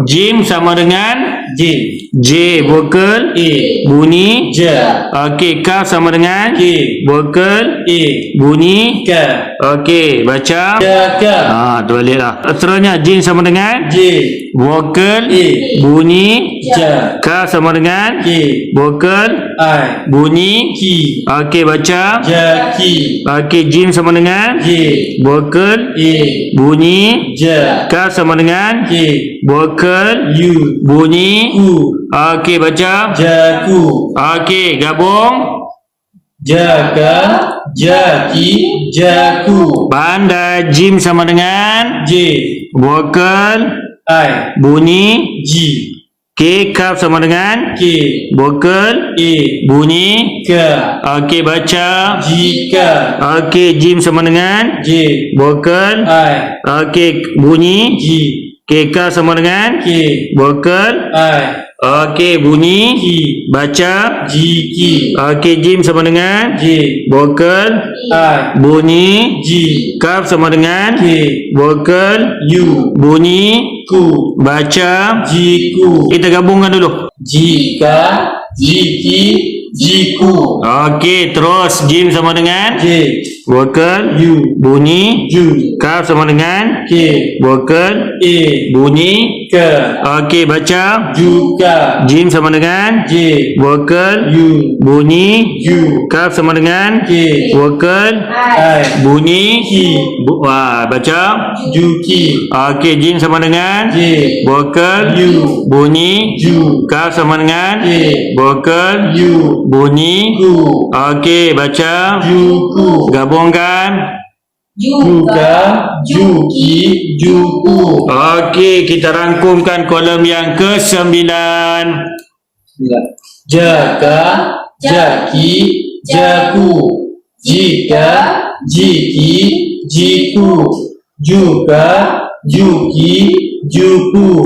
Jim sama dengan J. J vokal A. bunyi J. okey. Kaf sama dengan K. vokal A. bunyi K. okey. Baca J. K. Terbaliklah. Seterusnya Jim sama dengan J. vokal A. bunyi J. Kaf sama dengan K. vokal I. bunyi Ki. okey. Baca J. Ki. okey. Jim sama dengan J. vokal A. bunyi J. Kaf sama dengan K. vokal U. bunyi Ku. okey. Baca J. Ku. okey. Gabung Jaga. Jaki. Jaku. pandai. Jim sama dengan J. vokal I. bunyi G. K. Kaf sama dengan K. vokal A. bunyi K. okey. Baca Jika. okey. Jim sama dengan J. vokal I. okey. Bunyi G. K. Kaf sama dengan K. vokal I. okey. Bunyi Ki. baca Jiki. okey. Jim sama dengan J. vokal I. bunyi G. Kaf sama dengan K. vokal U. bunyi Ku. baca. Jiku. Kita gabungkan dulu. Jika. Jiki. Jiku. Okey, terus Jim sama dengan J. vokal U. bunyi Ju. Kaf sama dengan K. vokal A. bunyi K. okey. Baca Juga. Jim sama dengan J. vokal U. bunyi Ju. Kaf sama dengan K. vokal I. bunyi Ki. baca Juki. okey. Jim sama dengan J. vokal U. bunyi Ju. Kaf sama dengan K. vokal U. bunyi Ku. okey. Baca Juku. gabungkan. Juga. Juki. Juku. Okey, kita rangkumkan kolom yang ke-9. Jaga. Jaki. Jaku. Jika. Jiki. Jiku. Juga. Juki. Juku.